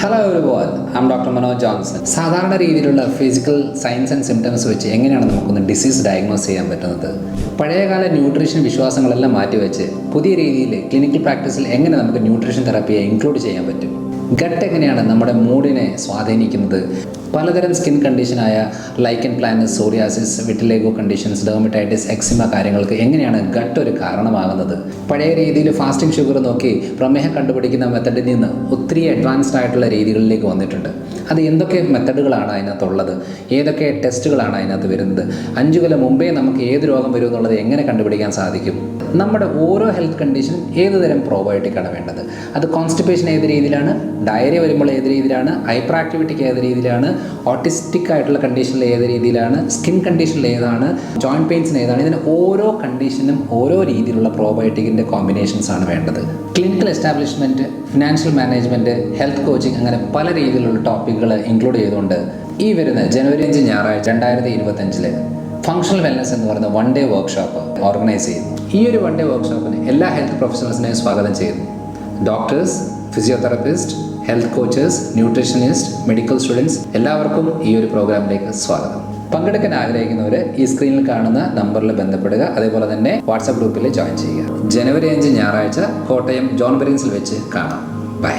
Hello everyone, ഐം doctor Manoj Johnson. സാധാരണ രീതിയിലുള്ള physical science and symptoms വെച്ച് എങ്ങനെയാണ് നമുക്കൊന്ന് ഡിസീസ് ഡയഗ്നോസ് ചെയ്യാൻ പറ്റുന്നത്? പഴയകാല ന്യൂട്രീഷൻ വിശ്വാസങ്ങളെല്ലാം മാറ്റിവെച്ച് പുതിയ രീതിയിൽ ക്ലിനിക്കൽ പ്രാക്ടീസിൽ എങ്ങനെ നമുക്ക് ന്യൂട്രീഷൻ തെറാപ്പിയെ ഇൻക്ലൂഡ് ചെയ്യാൻ പറ്റും? ഗട്ട് എങ്ങനെയാണ് നമ്മുടെ മൂഡിനെ സ്വാധീനിക്കുന്നത്? പലതരം സ്കിൻ കണ്ടീഷനായ lichen planus, psoriasis, vitiligo conditions, dermatitis, eczema കാര്യങ്ങൾക്ക് എങ്ങനെയാണ് ഗട്ട് ഒരു കാരണമാകുന്നത്? പഴയ രീതിയിൽ ഫാസ്റ്റിംഗ് ഷുഗർ നോക്കി പ്രമേഹം കണ്ടുപിടിക്കുന്ന മെത്തഡിൽ നിന്ന് ഒത്തിരി അഡ്വാൻസ്ഡ് ആയിട്ടുള്ള രീതികളിലേക്ക് വന്നിട്ടുണ്ട്. അത് എന്തൊക്കെ മെത്തഡുകളാണ് അതിനകത്തുള്ളത്? ഏതൊക്കെ ടെസ്റ്റുകളാണ് അതിനകത്ത് വരുന്നത്? 5 കൊല്ലം മുമ്പേ നമുക്ക് ഏത് രോഗം വരും എന്നുള്ളത് എങ്ങനെ കണ്ടുപിടിക്കാൻ സാധിക്കും? നമ്മുടെ ഓരോ ഹെൽത്ത് കണ്ടീഷനും ഏത് തരം പ്രോബയോട്ടിക്കാണ് വേണ്ടത്? അത് കോൺസ്റ്റിപ്പേഷൻ ഏത് രീതിയിലാണ്, ഡയറിയ വരുമ്പോൾ ഏത് രീതിയിലാണ്, ഹൈപ്പർ ആക്ടിവിറ്റിക്ക് ഏത് രീതിയിലാണ്, ഓട്ടിസ്റ്റിക് ആയിട്ടുള്ള കണ്ടീഷനിൽ ഏത് രീതിയിലാണ്, സ്കിൻ കണ്ടീഷനിൽ ഏതാണ്, ജോയിൻറ്റ് പെയിൻസിന് ഏതാണ്, ഇതിന് ഓരോ കണ്ടീഷനും ഓരോ രീതിയിലുള്ള പ്രോബയോട്ടിക്കിൻ്റെ കോമ്പിനേഷൻസ് ആണ് വേണ്ടത്. Clinical establishment, financial management, health coaching, അങ്ങനെ പല രീതിയിലുള്ള ടോപ്പിക്കുകൾ ഇൻക്ലൂഡ് ചെയ്തുകൊണ്ട് ഈ വരുന്ന ജനുവരി 5 ഞായറാഴ്ച 2025 ഫങ്ഷണൽ വെൽനസ് എന്ന് പറയുന്ന 1 ഡേ വർക്ക്ഷോപ്പ് ഓർഗനൈസ് ചെയ്യുന്നു. ഈ ഒരു 1 ഡേ വർക്ക്ഷോപ്പിന് എല്ലാ ഹെൽത്ത് പ്രൊഫഷണൽസിനെയും സ്വാഗതം ചെയ്യുന്നു. Doctors, physiotherapist, health coaches, nutritionist, medical students എല്ലാവർക്കും ഈ ഒരു പ്രോഗ്രാമിലേക്ക് സ്വാഗതം. പങ്കെടുക്കാൻ ആഗ്രഹിക്കുന്നവർ ഈ സ്ക്രീനിൽ കാണുന്ന നമ്പറിൽ ബന്ധപ്പെടുക. അതേപോലെ തന്നെ വാട്സാപ്പ് ഗ്രൂപ്പിൽ ജോയിൻ ചെയ്യുക. ജനുവരി 5 ഞായറാഴ്ച കോട്ടയം ജോൺ ബെറിൻസിൽ വെച്ച് കാണാം. ബൈ.